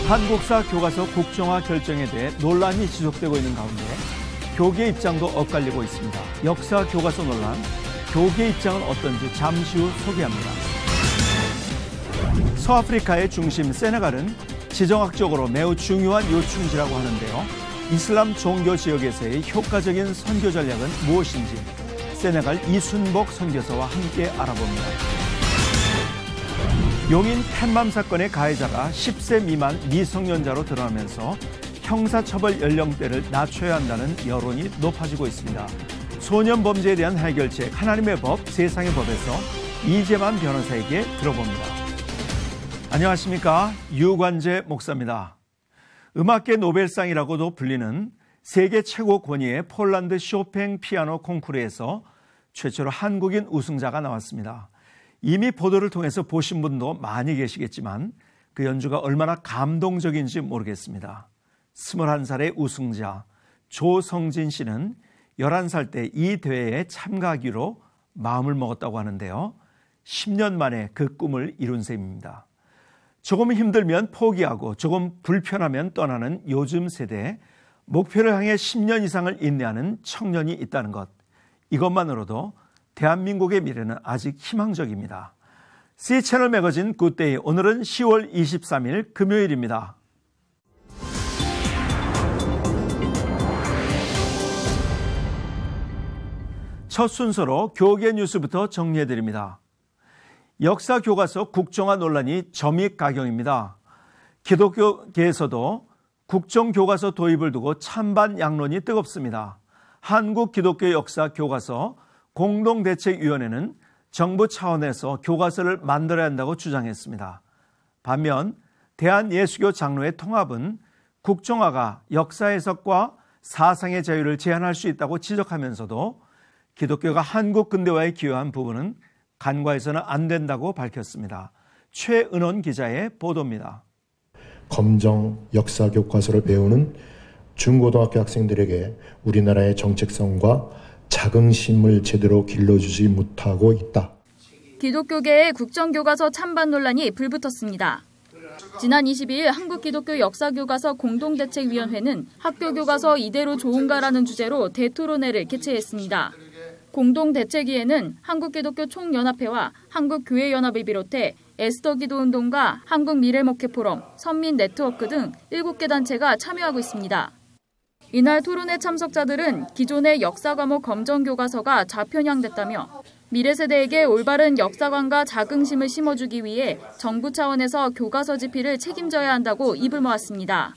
한국사 교과서 국정화 결정에 대해 논란이 지속되고 있는 가운데 교계 입장도 엇갈리고 있습니다. 역사 교과서 논란, 교계 입장은 어떤지 잠시 후 소개합니다. 서아프리카의 중심 세네갈은 지정학적으로 매우 중요한 요충지라고 하는데요. 이슬람 종교 지역에서의 효과적인 선교 전략은 무엇인지 세네갈 이순복 선교사와 함께 알아봅니다. 용인 캣맘 사건의 가해자가 10세 미만 미성년자로 드러나면서 형사처벌 연령대를 낮춰야 한다는 여론이 높아지고 있습니다. 소년 범죄에 대한 해결책 하나님의 법, 세상의 법에서 이재만 변호사에게 들어봅니다. 안녕하십니까? 유관재 목사입니다. 음악계 노벨상이라고도 불리는 세계 최고 권위의 폴란드 쇼팽 피아노 콩쿠르에서 최초로 한국인 우승자가 나왔습니다. 이미 보도를 통해서 보신 분도 많이 계시겠지만 그 연주가 얼마나 감동적인지 모르겠습니다. 21살의 우승자 조성진 씨는 11살 때 이 대회에 참가하기로 마음을 먹었다고 하는데요. 10년 만에 그 꿈을 이룬 셈입니다. 조금 힘들면 포기하고 조금 불편하면 떠나는 요즘 세대에 목표를 향해 10년 이상을 인내하는 청년이 있다는 것. 이것만으로도 대한민국의 미래는 아직 희망적입니다. C채널 매거진 굿데이, 오늘은 10월 23일 금요일입니다. 첫 순서로 교계 뉴스부터 정리해드립니다. 역사 교과서 국정화 논란이 점입가경입니다. 기독교계에서도 국정교과서 도입을 두고 찬반 양론이 뜨겁습니다. 한국기독교 역사 교과서 공동대책위원회는 정부 차원에서 교과서를 만들어야 한다고 주장했습니다. 반면 대한예수교 장로회 통합은 국정화가 역사 해석과 사상의 자유를 제한할 수 있다고 지적하면서도 기독교가 한국 근대화에 기여한 부분은 간과해서는 안 된다고 밝혔습니다. 최은원 기자의 보도입니다. 검정 역사 교과서를 배우는 중고등학교 학생들에게 우리나라의 정체성과 자긍심을 제대로 길러주지 못하고 있다. 기독교계의 국정교과서 찬반 논란이 불붙었습니다. 지난 22일 한국기독교 역사교과서 공동대책위원회는 학교교과서 이대로 좋은가라는 주제로 대토론회를 개최했습니다. 공동대책위에는 한국기독교 총연합회와 한국교회연합을 비롯해 에스더기도운동가 한국미래목회포럼, 선민네트워크 등 7개 단체가 참여하고 있습니다. 이날 토론회 참석자들은 기존의 역사과목 검정교과서가 좌편향됐다며 미래세대에게 올바른 역사관과 자긍심을 심어주기 위해 정부 차원에서 교과서 집필을 책임져야 한다고 입을 모았습니다.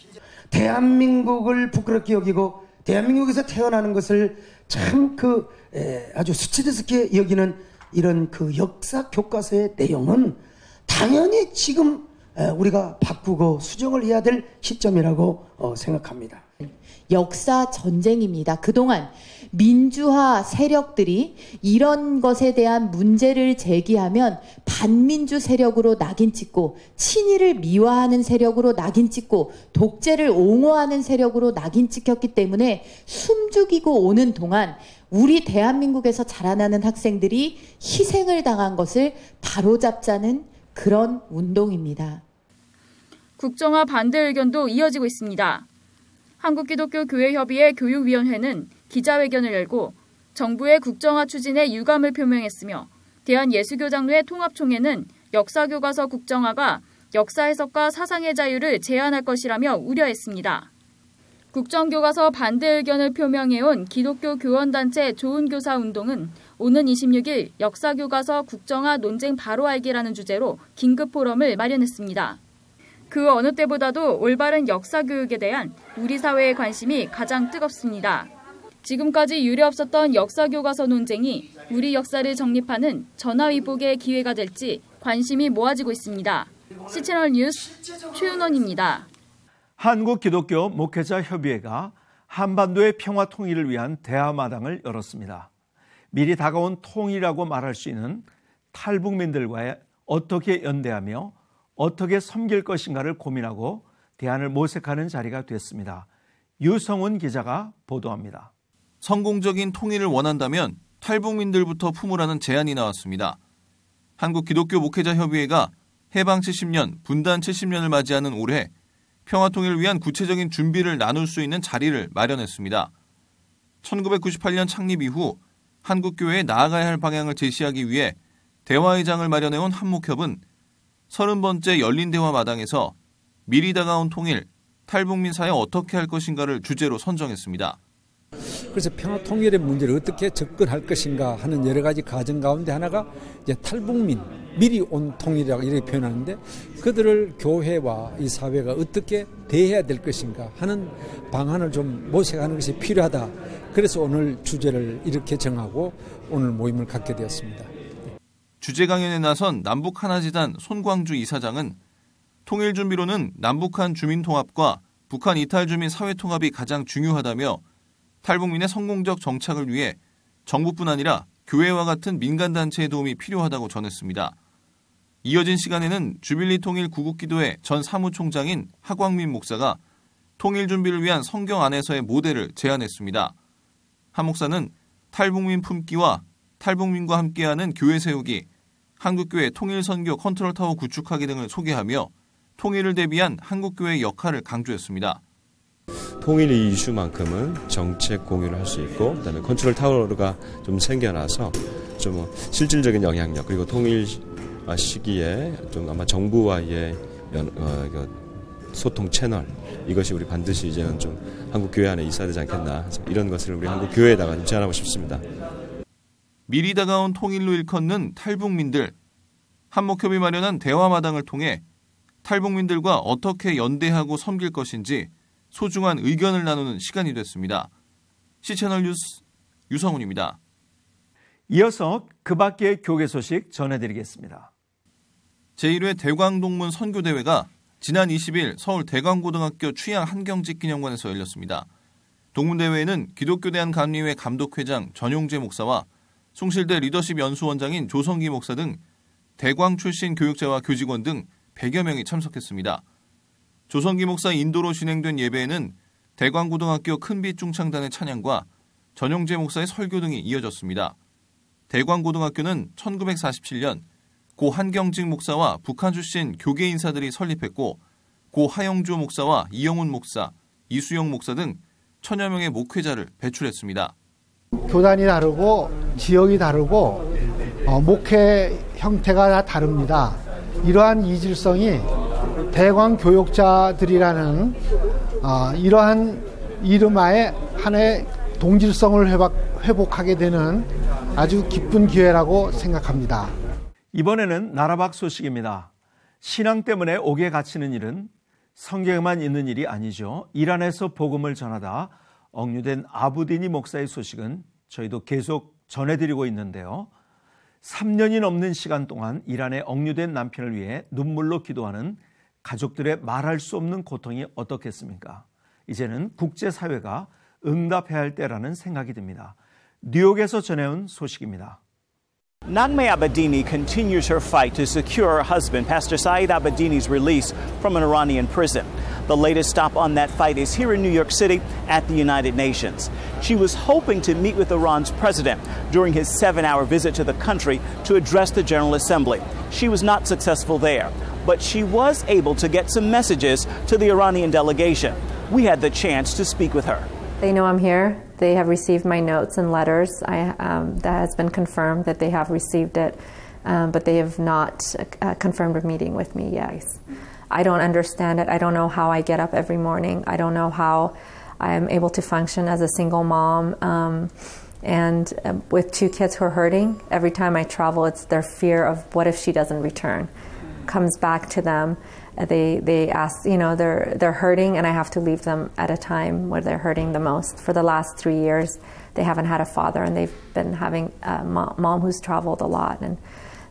대한민국을 부끄럽게 여기고 대한민국에서 태어나는 것을 참 아주 수치스럽게 여기는 이런 그 역사 교과서의 내용은 당연히 지금 우리가 바꾸고 수정을 해야 될 시점이라고 생각합니다. 역사 전쟁입니다. 그동안 민주화 세력들이 이런 것에 대한 문제를 제기하면 반민주 세력으로 낙인 찍고 친일을 미화하는 세력으로 낙인 찍고 독재를 옹호하는 세력으로 낙인 찍혔기 때문에 숨죽이고 오는 동안 우리 대한민국에서 자라나는 학생들이 희생을 당한 것을 바로잡자는 그런 운동입니다. 국정화 반대 의견도 이어지고 있습니다. 한국기독교교회협의회 교육위원회는 기자회견을 열고 정부의 국정화 추진에 유감을 표명했으며 대한예수교장로회 통합총회는 역사교과서 국정화가 역사 해석과 사상의 자유를 제한할 것이라며 우려했습니다. 국정교과서 반대 의견을 표명해온 기독교 교원단체 좋은교사운동은 오는 26일 역사교과서 국정화 논쟁 바로 알기라는 주제로 긴급포럼을 마련했습니다. 그 어느 때보다도 올바른 역사교육에 대한 우리 사회의 관심이 가장 뜨겁습니다. 지금까지 유례없었던 역사교과서 논쟁이 우리 역사를 정립하는 전화위복의 기회가 될지 관심이 모아지고 있습니다. C채널 뉴스 최은원입니다. 한국기독교 목회자협의회가 한반도의 평화 통일을 위한 대화마당을 열었습니다. 미리 다가온 통일이라고 말할 수 있는 탈북민들과 어떻게 연대하며 어떻게 섬길 것인가를 고민하고 대안을 모색하는 자리가 됐습니다. 유성훈 기자가 보도합니다. 성공적인 통일을 원한다면 탈북민들부터 품으라는 제안이 나왔습니다. 한국기독교 목회자협의회가 해방 70년, 분단 70년을 맞이하는 올해 평화통일을 위한 구체적인 준비를 나눌 수 있는 자리를 마련했습니다. 1998년 창립 이후 한국교회에 나아가야 할 방향을 제시하기 위해 대화의장을 마련해온 한목협은 30번째 열린 대화 마당에서 미리 다가온 통일, 탈북민 사회 어떻게 할 것인가를 주제로 선정했습니다. 그래서 평화 통일의 문제를 어떻게 접근할 것인가 하는 여러 가지 과정 가운데 하나가 이제 탈북민, 미리 온 통일이라고 이렇게 표현하는데 그들을 교회와 이 사회가 어떻게 대해야 될 것인가 하는 방안을 좀 모색하는 것이 필요하다. 그래서 오늘 주제를 이렇게 정하고 오늘 모임을 갖게 되었습니다. 주제 강연에 나선 남북하나재단 손광주 이사장은 통일 준비로는 남북한 주민통합과 북한 이탈 주민 사회통합이 가장 중요하다며 탈북민의 성공적 정착을 위해 정부뿐 아니라 교회와 같은 민간단체의 도움이 필요하다고 전했습니다. 이어진 시간에는 주빌리 통일 구국기도회 전 사무총장인 하광민 목사가 통일 준비를 위한 성경 안에서의 모델을 제안했습니다. 하 목사는 탈북민 품기와 탈북민과 함께하는 교회 세우기, 한국교회 통일선교 컨트롤타워 구축하기 등을 소개하며 통일을 대비한 한국교회의 역할을 강조했습니다. 통일 이슈만큼은 정책 공유를 할 수 있고 그다음에 컨트롤 타워가 좀 생겨나서 좀 실질적인 영향력 그리고 통일 시기에 좀 아마 정부와의 소통 채널 이것이 우리 반드시 이제는 좀 한국 교회 안에 있어야 되지 않겠나 이런 것을 우리 한국 교회에다가 좀 제안하고 싶습니다. 미리 다가온 통일로 일컫는 탈북민들, 한목협이 마련한 대화마당을 통해 탈북민들과 어떻게 연대하고 섬길 것인지 소중한 의견을 나누는 시간이 됐습니다. C채널 뉴스 유성훈입니다. 이어서 그 밖의 교계 소식 전해드리겠습니다. 제1회 대광동문 선교대회가 지난 20일 서울 대광고등학교 취양 한경직 기념관에서 열렸습니다. 동문대회에는 기독교대한감리회 감독회장 전용재 목사와 숭실대 리더십 연수원장인 조성기 목사 등 대광 출신 교육자와 교직원 등 100여 명이 참석했습니다. 조성기 목사 인도로 진행된 예배에는 대광고등학교 큰빛 중창단의 찬양과 전용재 목사의 설교 등이 이어졌습니다. 대광고등학교는 1947년 고 한경직 목사와 북한 출신 교계 인사들이 설립했고 고 하영주 목사와 이영훈 목사, 이수영 목사 등 1000여 명의 목회자를 배출했습니다. 교단이 다르고 지역이 다르고 목회 형태가 다 다릅니다. 이러한 이질성이 대광 교육자들이라는 이러한 이름하에 하나의 동질성을 회복하게 되는 아주 기쁜 기회라고 생각합니다. 이번에는 나라 밖 소식입니다. 신앙 때문에 옥에 갇히는 일은 성경에만 있는 일이 아니죠. 이란에서 복음을 전하다 억류된 아부디니 목사의 소식은 저희도 계속 전해드리고 있는데요. 3년이 넘는 시간 동안 이란에 억류된 남편을 위해 눈물로 기도하는 가족들의 말할 수 없는 고통이 어떻겠습니까? 이제는 국제사회가 응답해야 할 때라는 생각이 듭니다. 뉴욕에서 전해온 소식입니다. Naghmeh Abedini continues her fight to secure her husband, Pastor Saeed Abedini's release from an Iranian prison. The latest stop on that fight is here in New York City at the United Nations. She was hoping to meet with Iran's president during his 7-hour visit to the country to address the General Assembly. She was not successful there, but she was able to get some messages to the Iranian delegation. We had the chance to speak with her. They know I'm here. They have received my notes and letters. That has been confirmed that they have received it, but they have not confirmed a meeting with me, yes. I don't understand it. I don't know how I get up every morning. I don't know how I am able to function as a single mom. And with 2 kids who are hurting, every time I travel, it's their fear of what if she doesn't return, comes back to them. They ask, they're hurting, and I have to leave them at a time where they're hurting the most. For the last 3 years, they haven't had a father, and they've been having a mom who's traveled a lot. And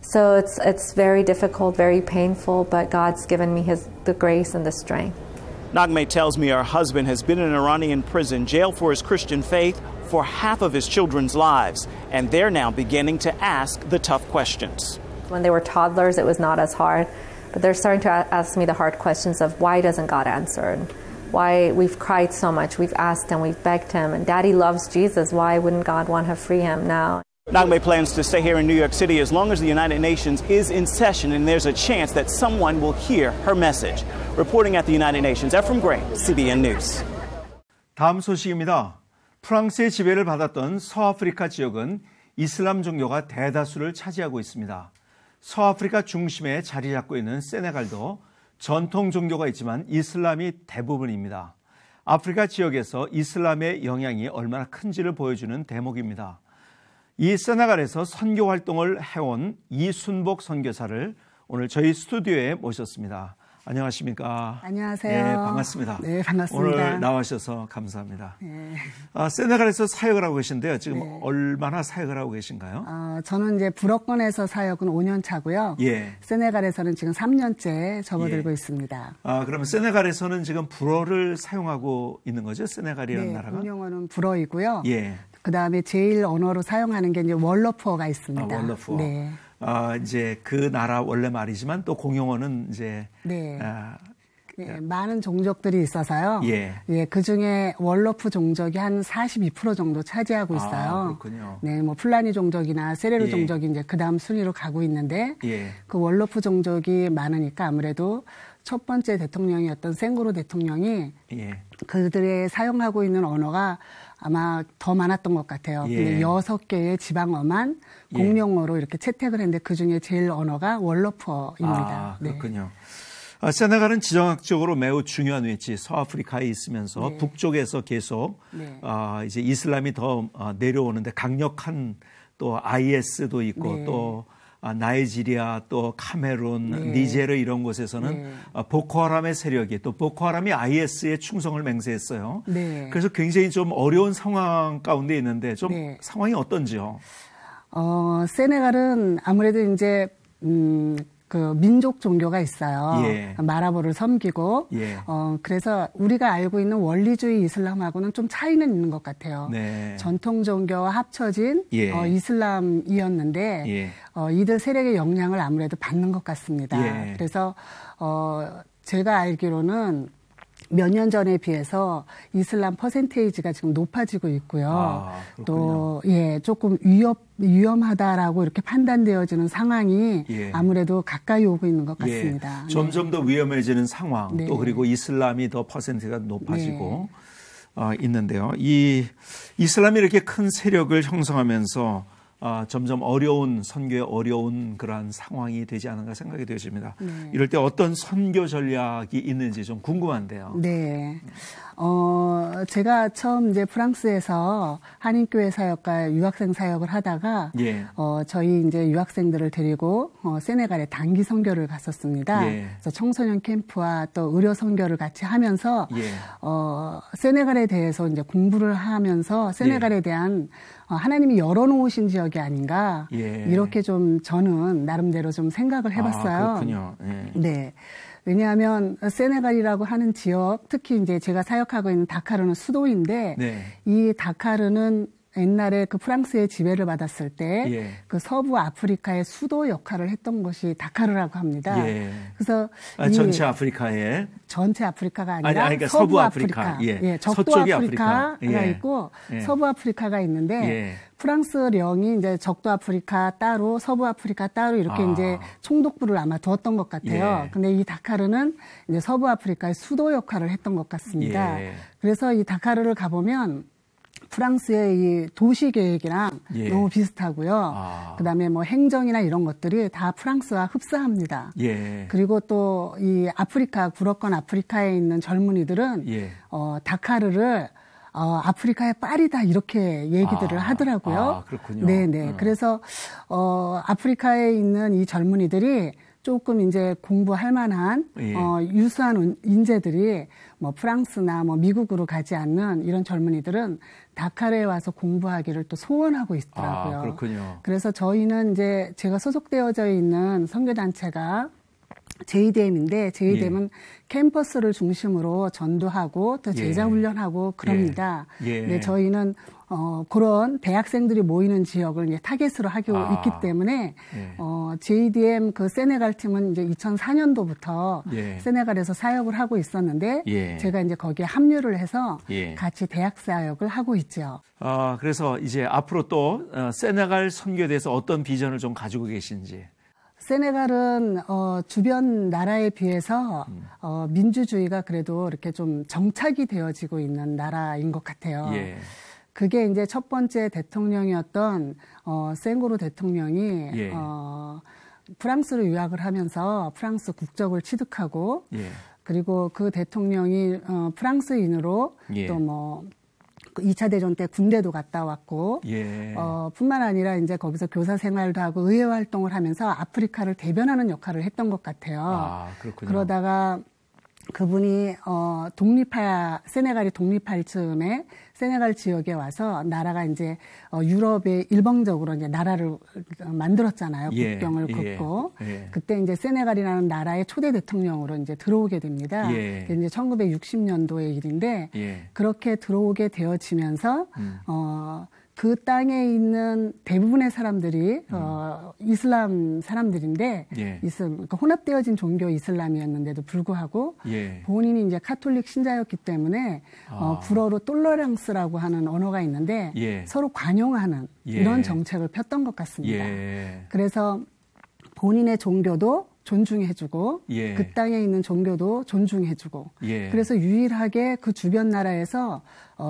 so it's very difficult, very painful, but God's given me the grace and the strength. Naghmeh tells me her husband has been in an Iranian prison jail for his Christian faith for half of his children's lives, and they're now beginning to ask the tough questions. When they were toddlers, it was not as hard. But they're starting to ask me the hard questions of why doesn't God answer? And why we've cried so much, we've asked him, we've begged him, and Daddy loves Jesus, why wouldn't God want to free him now? Nangmei plans to stay here in New York City as long as the United Nations is in session and there's a chance that someone will hear her message. Reporting at the United Nations, Ephraim Gray, CBN News. 다음 소식입니다. 프랑스의 지배를 받았던 서아프리카 지역은 이슬람 종교가 대다수를 차지하고 있습니다. 서아프리카 중심에 자리 잡고 있는 세네갈도 전통 종교가 있지만 이슬람이 대부분입니다. 아프리카 지역에서 이슬람의 영향이 얼마나 큰지를 보여주는 대목입니다. 이 세네갈에서 선교 활동을 해온 이순복 선교사를 오늘 저희 스튜디오에 모셨습니다. 안녕하십니까? 안녕하세요. 네, 반갑습니다. 네, 반갑습니다. 오늘 나와주셔서 감사합니다. 네. 세네갈에서 사역을 하고 계신데요. 지금 네. 얼마나 사역을 하고 계신가요? 저는 이제 불어권에서 사역은 5년 차고요. 예. 세네갈에서는 지금 3년째 접어들고 예. 있습니다. 그러면 세네갈에서는 지금 불어를 사용하고 있는 거죠? 세네갈이라는 네, 나라가? 공용어는 불어이고요. 예. 그 다음에 제일 언어로 사용하는 게 이제 월러프어가 있습니다. 월러프어. 네. 이제 그 나라 원래 말이지만 또 공용어는 이제 네. 네, 많은 종족들이 있어서요. 예. 예, 그 중에 월러프 종족이 한 42% 정도 차지하고 있어요. 그렇군요. 네, 뭐 플라니 종족이나 세레르 예. 종족이 이제 그 다음 순위로 가고 있는데, 예. 그 월러프 종족이 많으니까 아무래도 첫 번째 대통령이었던 생고르 대통령이 예. 그들의 사용하고 있는 언어가 아마 더 많았던 것 같아요. 예. 근데 6개의 지방어만 공용어로 이렇게 채택을 했는데 그 중에 제일 언어가 월러프어입니다. 그렇군요. 네. 세네갈은 지정학적으로 매우 중요한 위치, 서아프리카에 있으면서 네. 북쪽에서 계속 네. 이제 이슬람이 더 내려오는데 강력한 또 IS도 있고 네. 또 나이지리아 또 카메룬, 네. 니제르 이런 곳에서는 네. 보코하람의 세력이 또 보코하람이 IS에 충성을 맹세했어요. 네. 그래서 굉장히 좀 어려운 상황 가운데 있는데 좀 네. 상황이 어떤지요? 세네갈은 아무래도 이제 그 민족 종교가 있어요. 예. 마라보를 섬기고, 예. 그래서 우리가 알고 있는 원리주의 이슬람하고는 좀 차이는 있는 것 같아요. 네. 전통 종교와 합쳐진 예. 이슬람이었는데, 예. 이들 세력의 영향을 아무래도 받는 것 같습니다. 예. 그래서 제가 알기로는 몇 년 전에 비해서 이슬람 퍼센테이지가 지금 높아지고 있고요. 또, 조금 위험하다라고 이렇게 판단되어지는 상황이 아무래도 가까이 오고 있는 것 같습니다. 점점 더 위험해지는 상황, 네. 또 그리고 이슬람이 더 퍼센트가 높아지고 있는데요. 이 이슬람이 이렇게 큰 세력을 형성하면서 점점 어려운 선교에 어려운 그러한 상황이 되지 않은가 생각이 되어집니다. 네. 이럴 때 어떤 선교 전략이 있는지 좀 궁금한데요. 네. 제가 처음 이제 프랑스에서 한인교회 사역과 유학생 사역을 하다가 저희 이제 유학생들을 데리고 세네갈에 단기 선교를 갔었습니다. 그래서 청소년 캠프와 또 의료 선교를 같이 하면서 세네갈에 대해서 이제 공부를 하면서 세네갈에 대한 하나님이 열어놓으신 지역이 아닌가 이렇게 좀 저는 나름대로 좀 생각을 해봤어요. 그렇군요. 네. 왜냐하면 세네갈이라고 하는 지역, 특히 이제 제가 사역하고 있는 다카르는 수도인데 이 다카르는 옛날에 그 프랑스의 지배를 받았을 때 그 서부 아프리카의 수도 역할을 했던 것이 다카르라고 합니다. 그래서 전체 아프리카에 전체 아프리카가 아니라 그러니까 서부 아프리카, 적도 아프리카가 있고 서부 아프리카가 있는데 프랑스령이 이제 적도 아프리카 따로 서부 아프리카 따로 이렇게 이제 총독부를 아마 두었던 것 같아요. 근데 이 다카르는 이제 서부 아프리카의 수도 역할을 했던 것 같습니다. 그래서 이 다카르를 가보면 프랑스의 이 도시 계획이랑 너무 비슷하고요. 그다음에 뭐 행정이나 이런 것들이 다 프랑스와 흡사합니다. 그리고 또 이 아프리카 불어권 아프리카에 있는 젊은이들은 다카르를 아프리카의 파리다 이렇게 얘기들을 하더라고요. 그렇군요. 네네. 그래서 아프리카에 있는 이 젊은이들이 조금 이제 공부할 만한 유수한 인재들이 뭐 프랑스나 뭐 미국으로 가지 않는 이런 젊은이들은 다카르에 와서 공부하기를 또 소원하고 있더라고요. 그렇군요. 그래서 저희는 이제 제가 소속되어져 있는 선교단체가 JDM인데 JDM은 캠퍼스를 중심으로 전도하고 또 제자 훈련하고 그럽니다. 네, 저희는 그런 대학생들이 모이는 지역을 이제 타겟으로 하고 있기 때문에 예. JDM 그 세네갈 팀은 이제 2004년도부터 예. 세네갈에서 사역을 하고 있었는데 예. 제가 이제 거기에 합류를 해서 예. 같이 대학 사역을 하고 있죠. 그래서 이제 앞으로 또 세네갈 선교에 대해서 어떤 비전을 좀 가지고 계신지. 세네갈은 주변 나라에 비해서 민주주의가 그래도 이렇게 좀 정착이 되어지고 있는 나라인 것 같아요. 예. 그게 이제 첫 번째 대통령이었던 생고르 대통령이 예. 프랑스로 유학을 하면서 프랑스 국적을 취득하고 예. 그리고 그 대통령이 프랑스인으로 예. 또 뭐 2차 대전 때 군대도 갔다 왔고 예. 뿐만 아니라 이제 거기서 교사 생활도 하고 의회 활동을 하면서 아프리카를 대변하는 역할을 했던 것 같아요. 그렇군요. 그러다가 그분이 세네갈이 독립할 즈음에 세네갈 지역에 와서 나라가 이제 유럽에 일방적으로 이제 나라를 만들었잖아요. 예, 국경을 예, 긋고 예. 그때 이제 세네갈이라는 나라의 초대 대통령으로 이제 들어오게 됩니다. 예. 이제 1960년도의 일인데 예. 그렇게 들어오게 되어지면서 그 땅에 있는 대부분의 사람들이 이슬람 사람들인데 예. 그러니까 혼합되어진 종교 이슬람이었는데도 불구하고 예. 본인이 이제 카톨릭 신자였기 때문에 불어로 똘러랑스라고 하는 언어가 있는데 예. 서로 관용하는 예. 이런 정책을 폈던 것 같습니다. 예. 그래서 본인의 종교도 존중해주고 예. 그 땅에 있는 종교도 존중해주고 예. 그래서 유일하게 그 주변 나라에서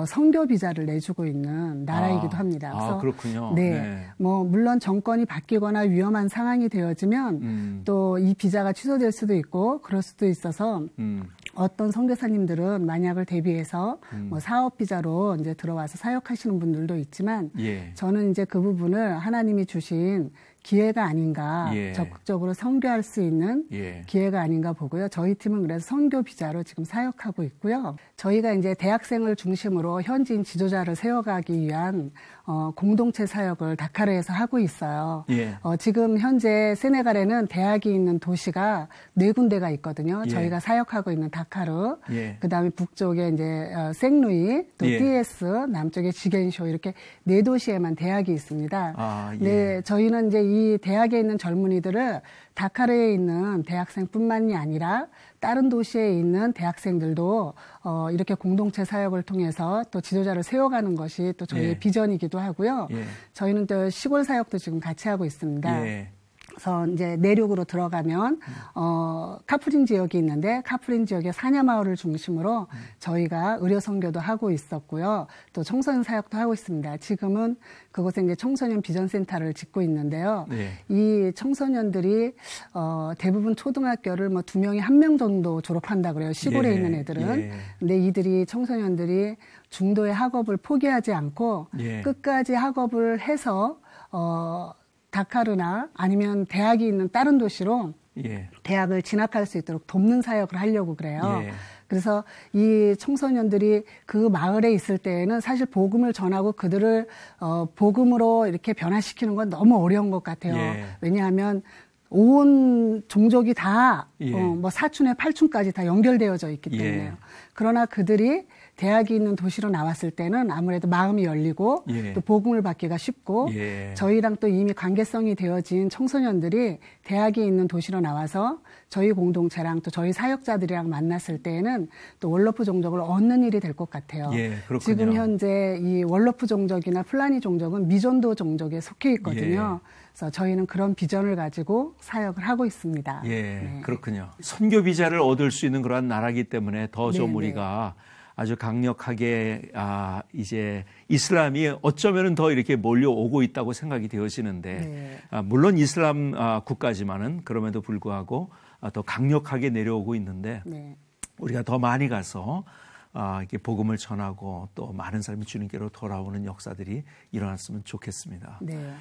선교 비자를 내주고 있는 나라이기도 합니다. 그래서 그렇군요. 네, 뭐 물론 정권이 바뀌거나 위험한 상황이 되어지면 또 이 비자가 취소될 수도 있고 그럴 수도 있어서 어떤 선교사님들은 만약을 대비해서 뭐 사업 비자로 이제 들어와서 사역하시는 분들도 있지만 예. 저는 이제 그 부분을 하나님이 주신 기회가 아닌가 예. 적극적으로 선교할 수 있는 예. 기회가 아닌가 보고요. 저희 팀은 그래서 선교 비자로 지금 사역하고 있고요. 저희가 이제 대학생을 중심으로 현지인 지도자를 세워가기 위한 공동체 사역을 다카르에서 하고 있어요. 예. 지금 현재 세네갈에는 대학이 있는 도시가 4군데가 있거든요. 예. 저희가 사역하고 있는 다카르, 예. 그다음에 북쪽에 이제 생루이, 또 예. DS, 남쪽에 지겐쇼 이렇게 4도시에만 대학이 있습니다. 예. 네, 저희는 이제 이 대학에 있는 젊은이들을 다카르에 있는 대학생뿐만이 아니라 다른 도시에 있는 대학생들도 이렇게 공동체 사역을 통해서 또 지도자를 세워가는 것이 또 저희의 예. 비전이기도 하고요. 예. 저희는 또 시골 사역도 지금 같이 하고 있습니다. 예. 그래서 이제 내륙으로 들어가면 카프린 지역이 있는데 카프린 지역의 사냐마을을 중심으로 저희가 의료 선교도 하고 있었고요. 또 청소년 사역도 하고 있습니다. 지금은 그곳에 이제 청소년 비전센터를 짓고 있는데요. 네. 이 청소년들이 대부분 초등학교를 뭐 2명이 1명 정도 졸업한다 그래요. 시골에 예. 있는 애들은. 예. 근데 청소년들이 중도의 학업을 포기하지 않고 예. 끝까지 학업을 해서 다카르나 아니면 대학이 있는 다른 도시로 예. 대학을 진학할 수 있도록 돕는 사역을 하려고 그래요. 예. 그래서 이 청소년들이 그 마을에 있을 때에는 사실 복음을 전하고 그들을 복음으로 이렇게 변화시키는 건 너무 어려운 것 같아요. 예. 왜냐하면 온 종족이 다 예. 뭐 사촌에 팔촌까지 다 연결되어져 있기 때문에요. 예. 그러나 그들이 대학이 있는 도시로 나왔을 때는 아무래도 마음이 열리고 예. 또 복음을 받기가 쉽고 예. 저희랑 또 이미 관계성이 되어진 청소년들이 대학이 있는 도시로 나와서 저희 공동체랑 또 저희 사역자들이랑 만났을 때에는 또 월러프 종족을 얻는 일이 될 것 같아요. 예, 그렇군요. 지금 현재 이 월러프 종족이나 플라니 종족은 미전도 종족에 속해 있거든요. 예. 그래서 저희는 그런 비전을 가지고 사역을 하고 있습니다. 예, 네. 그렇군요. 선교 비자를 얻을 수 있는 그러한 나라이기 때문에 더 좀 네, 우리가 아주 강력하게 이제 이슬람이 어쩌면은 더 이렇게 몰려오고 있다고 생각이 되어지는데 네. 물론 이슬람 국가지만은 그럼에도 불구하고 더 강력하게 내려오고 있는데 네. 우리가 더 많이 가서 이렇게 복음을 전하고 또 많은 사람이 주님께로 돌아오는 역사들이 일어났으면 좋겠습니다. 네.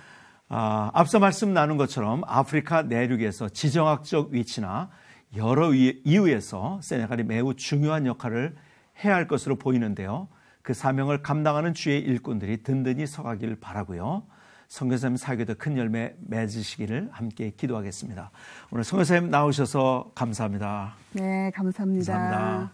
앞서 말씀 나눈 것처럼 아프리카 내륙에서 지정학적 위치나 여러 이유에서 세네갈이 매우 중요한 역할을 해야 할 것으로 보이는데요. 그 사명을 감당하는 주의 일꾼들이 든든히 서가길 바라고요. 선교사님 사역에도 큰 열매 맺으시기를 함께 기도하겠습니다. 오늘 선교사님 나오셔서 감사합니다. 네, 감사합니다. 감사합니다.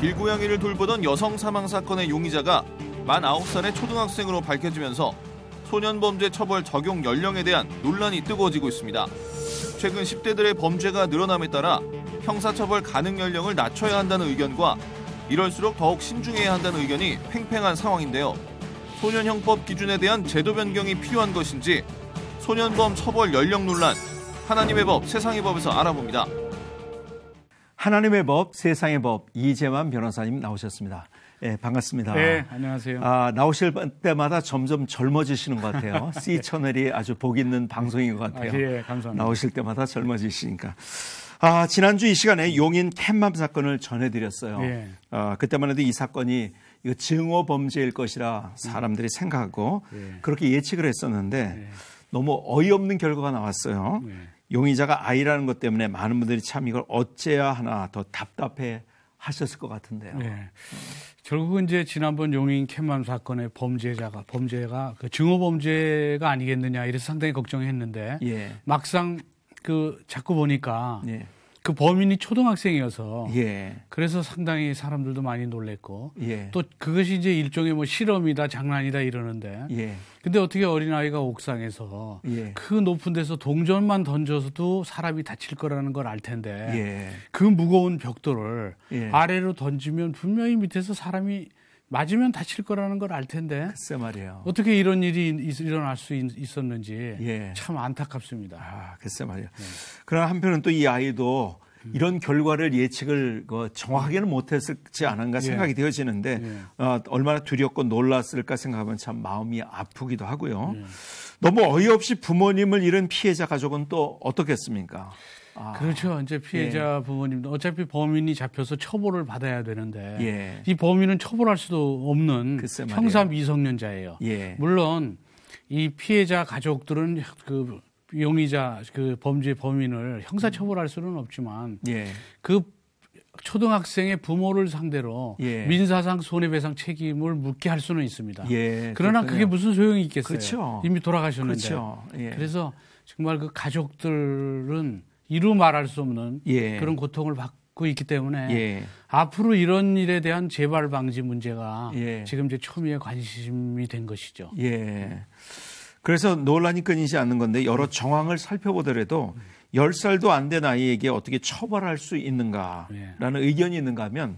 길고양이를 돌보던 여성 사망 사건의 용의자가 만 9살의 초등학생으로 밝혀지면서 소년범죄 처벌 적용 연령에 대한 논란이 뜨거워지고 있습니다. 최근 10대들의 범죄가 늘어남에 따라 형사처벌 가능 연령을 낮춰야 한다는 의견과 이럴수록 더욱 신중해야 한다는 의견이 팽팽한 상황인데요. 소년형법 기준에 대한 제도 변경이 필요한 것인지 소년범 처벌 연령 논란, 하나님의 법, 세상의 법에서 알아봅니다. 하나님의 법, 세상의 법, 이재만 변호사님 나오셨습니다. 네, 반갑습니다. 네, 안녕하세요. 나오실 때마다 점점 젊어지시는 것 같아요. C-채널이 아주 복 있는 방송인 것 같아요. 예, 감사합니다. 나오실 때마다 젊어지시니까. 지난주 이 시간에 용인 캣맘 사건을 전해드렸어요. 예. 그때만 해도 이 사건이 이거 증오 범죄일 것이라 사람들이 생각하고 그렇게 예측을 했었는데 너무 어이없는 결과가 나왔어요. 용의자가 아이라는 것 때문에 많은 분들이 참 이걸 어째야 하나 더 답답해 하셨을 것 같은데요. 결국은 이제 지난번 용인 캣맘 사건의 범죄가 그 증오 범죄가 아니겠느냐 이래서 상당히 걱정했는데 막상 자꾸 보니까 그 범인이 초등학생이어서 그래서 상당히 사람들도 많이 놀랬고 또 그것이 이제 일종의 뭐 실험이다 장난이다 이러는데 근데 어떻게 어린아이가 옥상에서 그 높은 데서 동전만 던져서도 사람이 다칠 거라는 걸 알 텐데 그 무거운 벽돌을 아래로 던지면 분명히 밑에서 사람이 맞으면 다칠 거라는 걸 알 텐데 글쎄 말이에요. 어떻게 이런 일이 일어날 수 있었는지 참 안타깝습니다. 글쎄 말이에요. 그러나 한편은 또 이 아이도 이런 결과를 예측을 정확하게는 못했을지 않은가 생각이 되어지는데 얼마나 두렵고 놀랐을까 생각하면 참 마음이 아프기도 하고요. 너무 어이없이 부모님을 잃은 피해자 가족은 또 어떻겠습니까? 그렇죠. 이제 피해자 부모님도 어차피 범인이 잡혀서 처벌을 받아야 되는데 이 범인은 처벌할 수도 없는 형사 미성년자예요. 물론 이 피해자 가족들은 그 용의자 그 범죄 범인을 형사 처벌할 수는 없지만 그 초등학생의 부모를 상대로 민사상 손해배상 책임을 묻게 할 수는 있습니다. 그러나 그렇군요. 그게 무슨 소용이 있겠어요. 그렇죠. 이미 돌아가셨는데. 그래서 정말 그 가족들은 이루 말할 수 없는 그런 고통을 받고 있기 때문에 앞으로 이런 일에 대한 재발 방지 문제가 지금 이제 초미의 관심이 된 것이죠. 그래서 논란이 끊이지 않는 건데 여러 정황을 살펴보더라도 10살도 안 된 아이에게 어떻게 처벌할 수 있는가라는 의견이 있는가 하면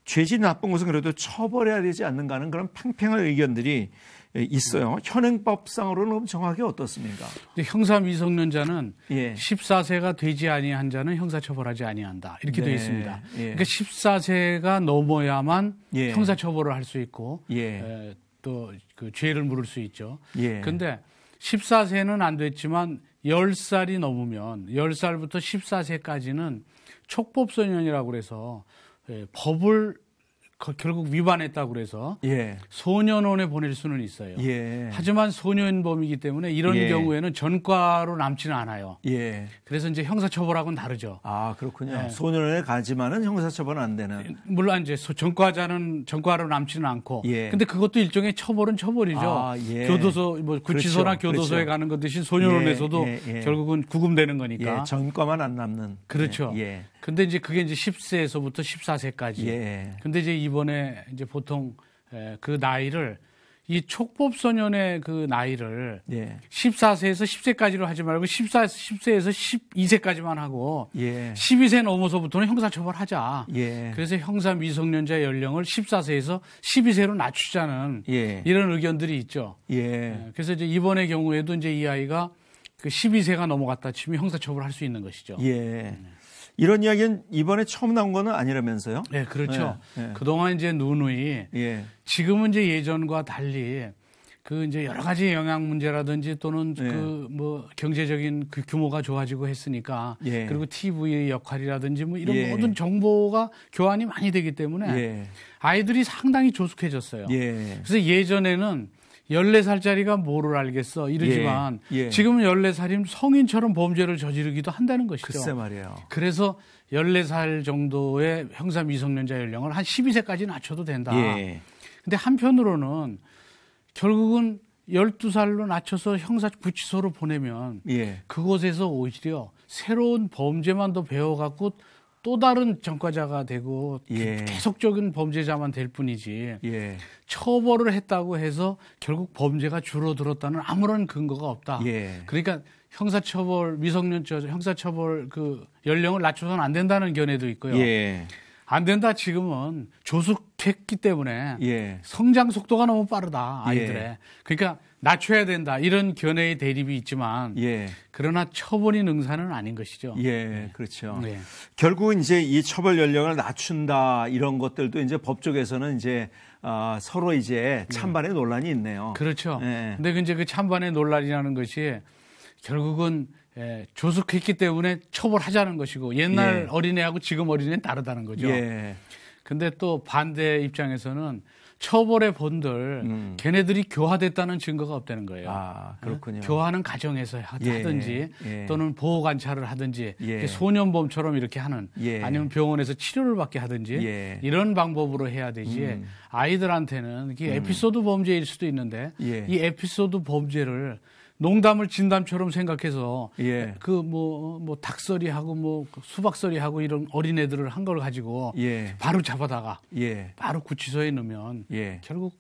죄질이 나쁜 것은 그래도 처벌해야 되지 않는가 하는 그런 팽팽한 의견들이 있어요. 현행법상으로는 정확히 어떻습니까? 형사 미성년자는 14세가 되지 아니한 자는 형사처벌하지 아니한다. 이렇게 되어 있습니다. 그러니까 14세가 넘어야만 형사처벌을 할 수 있고 또 그 죄를 물을 수 있죠. 그런데 14세는 안 됐지만 10살이 넘으면 10살부터 14세까지는 촉법소년이라고 그래서 법을 결국 위반했다고 그래서 소년원에 보낼 수는 있어요. 하지만 소년범이기 때문에 이런 경우에는 전과로 남지는 않아요. 그래서 이제 형사처벌하고는 다르죠. 그렇군요. 소년원에 가지만은 형사처벌은 안 되는. 물론 이제 전과자는 전과로 남지는 않고. 근데 그것도 일종의 처벌은 처벌이죠. 교도소, 뭐 구치소나 교도소에 가는 것 대신 소년원에서도 결국은 구금되는 거니까. 전과만 안 남는. 그렇죠. 근데 이제 그게 이제 10세에서부터 14세까지. 근데 이제 이번에 이제 보통 그 나이를 이 촉법소년의 그 나이를 14세에서 10세까지로 하지 말고 10세에서 12세까지만 하고 12세 넘어서부터는 형사처벌하자. 그래서 형사 미성년자 연령을 14세에서 12세로 낮추자는 이런 의견들이 있죠. 그래서 이제 이번의 경우에도 이제 이 아이가 그 12세가 넘어갔다 치면 형사처벌할 수 있는 것이죠. 이런 이야기는 이번에 처음 나온 거는 아니라면서요? 네, 그렇죠. 그동안 이제 누누이 지금은 이제 예전과 달리 그 이제 여러 가지 영양 문제라든지 또는 그 뭐 경제적인 그 규모가 좋아지고 했으니까 그리고 TV 역할이라든지 뭐 이런 모든 정보가 교환이 많이 되기 때문에 아이들이 상당히 조숙해졌어요. 그래서 예전에는 14살짜리가 뭐를 알겠어 이러지만 지금은 14살이면 성인처럼 범죄를 저지르기도 한다는 것이죠. 글쎄 말이에요. 그래서 14살 정도의 형사 미성년자 연령을 한 12세까지 낮춰도 된다. 근데 한편으로는 결국은 12살로 낮춰서 형사 구치소로 보내면 그곳에서 오히려 새로운 범죄만 더 배워갖고 또 다른 전과자가 되고 계속적인 범죄자만 될 뿐이지 처벌을 했다고 해서 결국 범죄가 줄어들었다는 아무런 근거가 없다. 그러니까 형사처벌 형사처벌 그 연령을 낮춰서는 안 된다는 견해도 있고요. 안 된다 지금은 조숙했기 때문에 성장 속도가 너무 빠르다 아이들의. 그러니까 낮춰야 된다 이런 견해의 대립이 있지만 그러나 처벌이 능사는 아닌 것이죠. 그렇죠. 결국은 이제 이 처벌 연령을 낮춘다 이런 것들도 이제 법조계에서는 이제 서로 이제 찬반의 논란이 있네요. 그렇죠. 근데 이제 그 찬반의 논란이라는 것이 결국은 조숙했기 때문에 처벌하자는 것이고 옛날 어린애하고 지금 어린애는 다르다는 거죠. 근데 또 반대 입장에서는 처벌의 본들 걔네들이 교화됐다는 증거가 없다는 거예요. 그렇군요. 교화는 가정에서 하든지 또는 보호 관찰을 하든지 소년범처럼 이렇게 하는 아니면 병원에서 치료를 받게 하든지 이런 방법으로 해야 되지 아이들한테는 이게 에피소드 범죄일 수도 있는데 이 에피소드 범죄를 농담을 진담처럼 생각해서 그 뭐 닭소리하고 뭐 수박소리하고 이런 어린애들을 한 걸 가지고 바로 잡아다가 바로 구치소에 넣으면 결국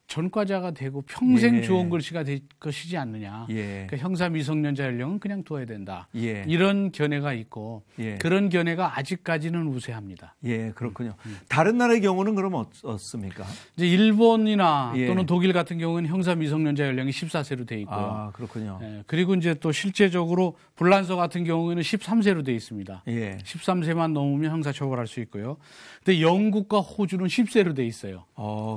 전과자가 되고 평생 좋은 글씨가 될 것이지 않느냐. 그러니까 형사 미성년자 연령은 그냥 둬야 된다. 이런 견해가 있고 그런 견해가 아직까지는 우세합니다. 그렇군요. 다른 나라의 경우는 그럼 어떻습니까? 이제 일본이나 또는 독일 같은 경우는 형사 미성년자 연령이 14세로 돼 있고요. 그렇군요. 그리고 이제 또 실제적으로 불란서 같은 경우에는 13세로 돼 있습니다. 13세만 넘으면 형사 처벌할 수 있고요. 근데 영국과 호주는 10세로 돼 있어요.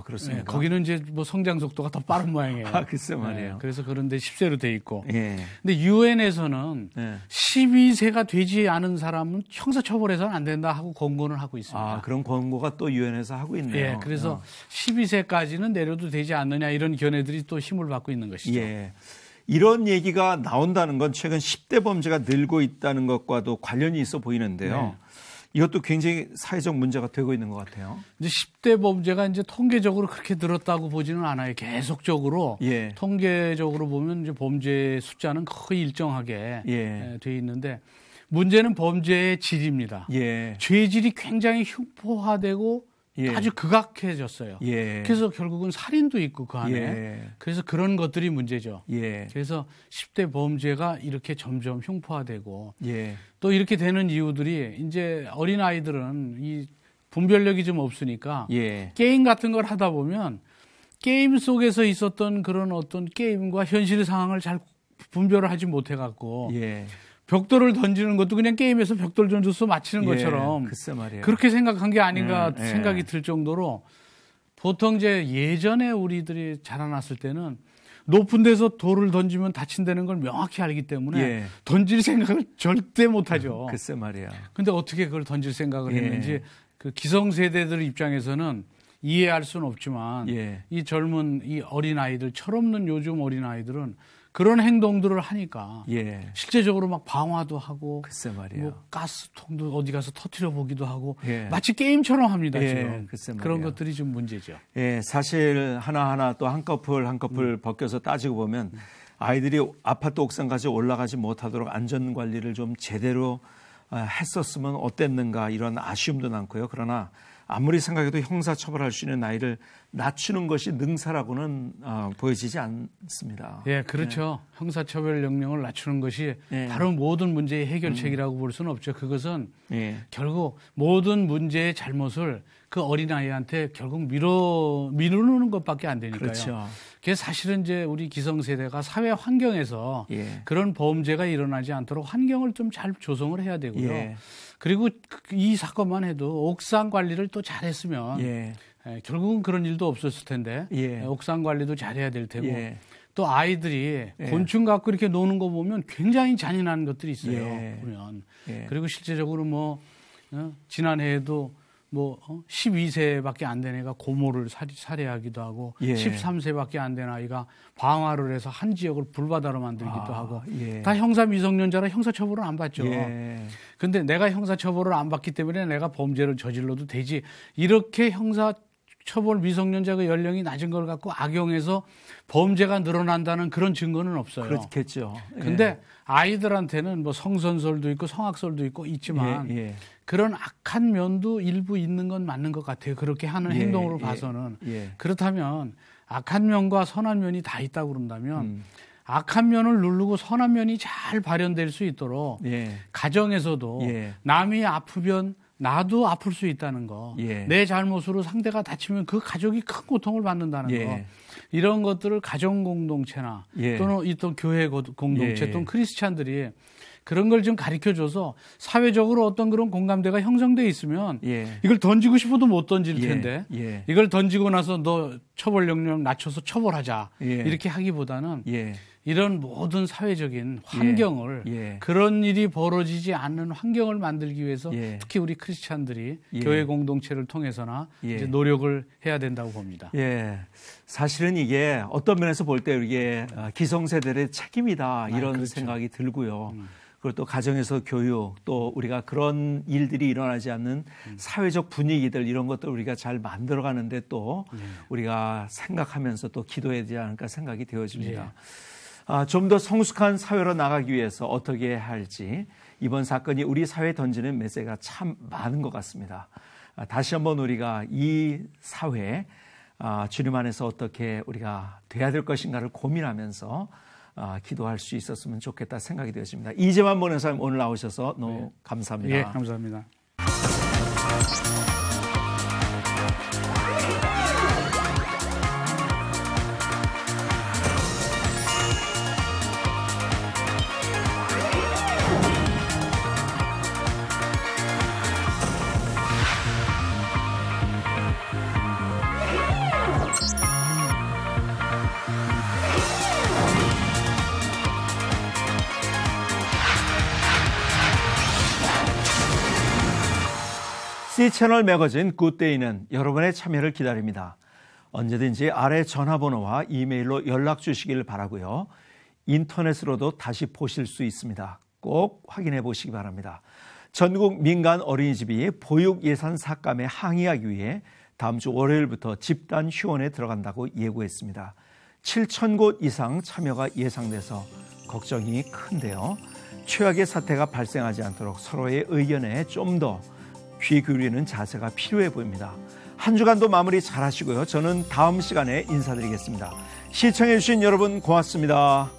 그렇습니까? 거기는 이제 뭐 성장 속도가 더 빠른 모양이에요. 글쎄 말이에요. 그래서 그런데 10세로 돼 있고. 근데 유엔에서는 12세가 되지 않은 사람은 형사처벌해서는 안 된다 하고 권고를 하고 있습니다. 그런 권고가 또 유엔에서 하고 있네요. 그래서 12세까지는 내려도 되지 않느냐 이런 견해들이 또 힘을 받고 있는 것이죠. 이런 얘기가 나온다는 건 최근 10대 범죄가 늘고 있다는 것과도 관련이 있어 보이는데요. 이것도 굉장히 사회적 문제가 되고 있는 것 같아요. 이제 10대 범죄가 이제 통계적으로 그렇게 늘었다고 보지는 않아요. 계속적으로 통계적으로 보면 이제 범죄 숫자는 거의 일정하게 돼 있는데 문제는 범죄의 질입니다. 죄질이 굉장히 흉포화되고 아주 극악해졌어요. 그래서 결국은 살인도 있고 그 안에. 그래서 그런 것들이 문제죠. 그래서 10대 범죄가 이렇게 점점 흉포화되고 또 이렇게 되는 이유들이 이제 어린아이들은 이 분별력이 좀 없으니까 게임 같은 걸 하다 보면 게임 속에서 있었던 그런 어떤 게임과 현실의 상황을 잘 분별을 하지 못해갖고 벽돌을 던지는 것도 그냥 게임에서 벽돌 던져서 맞히는 것처럼 그렇게 생각한 게 아닌가 생각이 들 정도로 보통 이제 예전에 우리들이 자라났을 때는 높은 데서 돌을 던지면 다친다는 걸 명확히 알기 때문에 던질 생각을 절대 못하죠. 글쎄 말이야. 근데 어떻게 그걸 던질 생각을 했는지 그 기성세대들 입장에서는 이해할 수는 없지만 이 젊은 이 어린아이들 철없는 요즘 어린아이들은 그런 행동들을 하니까 실제적으로 막 방화도 하고 글쎄 말이에요. 뭐 가스통도 어디 가서 터뜨려 보기도 하고 마치 게임처럼 합니다. 지금 그런 것들이 좀 문제죠. 사실 하나하나 또 한꺼풀 벗겨서 따지고 보면 아이들이 아파트 옥상까지 올라가지 못하도록 안전관리를 좀 제대로 했었으면 어땠는가 이런 아쉬움도 남고요. 그러나 아무리 생각해도 형사처벌할 수 있는 나이를 낮추는 것이 능사라고는 보여지지 않습니다. 그렇죠. 형사처벌 연령을 낮추는 것이 바로 모든 문제의 해결책이라고 볼 수는 없죠. 그것은 결국 모든 문제의 잘못을 그 어린아이한테 결국 미루는 것밖에 안 되니까요. 그렇죠. 그게 사실은 이제 우리 기성세대가 사회 환경에서 그런 범죄가 일어나지 않도록 환경을 좀 잘 조성을 해야 되고요. 그리고 이 사건만 해도 옥상 관리를 또 잘했으면 결국은 그런 일도 없었을 텐데 옥상 관리도 잘해야 될 테고 또 아이들이 곤충 갖고 이렇게 노는 거 보면 굉장히 잔인한 것들이 있어요. 보면 그리고 실제적으로 뭐 지난해에도 뭐 12세밖에 안 된 애가 고모를 살해하기도 하고 13세밖에 안 된 아이가 방화를 해서 한 지역을 불바다로 만들기도 하고 다 형사 미성년자라 형사처벌을 안 받죠. 근데 내가 형사처벌을 안 받기 때문에 내가 범죄를 저질러도 되지 이렇게 형사 처벌 미성년자가 연령이 낮은 걸 갖고 악용해서 범죄가 늘어난다는 그런 증거는 없어요. 그렇겠죠. 근데 예. 아이들한테는 뭐 성선설도 있고 성악설도 있고 있지만 예, 예. 그런 악한 면도 일부 있는 건 맞는 것 같아요. 그렇게 하는 행동으로 봐서는. 그렇다면 악한 면과 선한 면이 다 있다고 그런다면 악한 면을 누르고 선한 면이 잘 발현될 수 있도록 가정에서도 남이 아프면 나도 아플 수 있다는 거, 내 잘못으로 상대가 다치면 그 가족이 큰 고통을 받는다는 거, 이런 것들을 가정 공동체나 또는 또 교회 공동체 또는 크리스찬들이 그런 걸 좀 가르쳐줘서 사회적으로 어떤 그런 공감대가 형성돼 있으면 이걸 던지고 싶어도 못 던질 텐데 이걸 던지고 나서 너 처벌 영역 낮춰서 처벌하자 이렇게 하기보다는 이런 모든 사회적인 환경을 그런 일이 벌어지지 않는 환경을 만들기 위해서 특히 우리 크리스찬들이 교회 공동체를 통해서나 이제 노력을 해야 된다고 봅니다. 사실은 이게 어떤 면에서 볼 때 이게 기성세대의 책임이다 이런 그렇죠. 생각이 들고요. 그리고 또 가정에서 교육, 또 우리가 그런 일들이 일어나지 않는 사회적 분위기들 이런 것들 우리가 잘 만들어가는데 또 우리가 생각하면서 또 기도해야 되지 않을까 생각이 되어집니다. 좀 더 성숙한 사회로 나가기 위해서 어떻게 해야 할지 이번 사건이 우리 사회에 던지는 메시지가 참 많은 것 같습니다. 다시 한번 우리가 이 사회에 주님 안에서 어떻게 우리가 돼야 될 것인가를 고민하면서 기도할 수 있었으면 좋겠다 생각이 되어집니다. 이재만 목사님 오늘 나오셔서 너무 감사합니다. 예, 감사합니다. C채널 매거진 굿데이는 여러분의 참여를 기다립니다. 언제든지 아래 전화번호와 이메일로 연락 주시길 바라고요. 인터넷으로도 다시 보실 수 있습니다. 꼭 확인해 보시기 바랍니다. 전국 민간 어린이집이 보육 예산 삭감에 항의하기 위해 다음 주 월요일부터 집단 휴원에 들어간다고 예고했습니다. 7,000곳 이상 참여가 예상돼서 걱정이 큰데요. 최악의 사태가 발생하지 않도록 서로의 의견에 좀 더 귀 기울이는 자세가 필요해 보입니다. 한 주간도 마무리 잘 하시고요. 저는 다음 시간에 인사드리겠습니다. 시청해 주신 여러분 고맙습니다.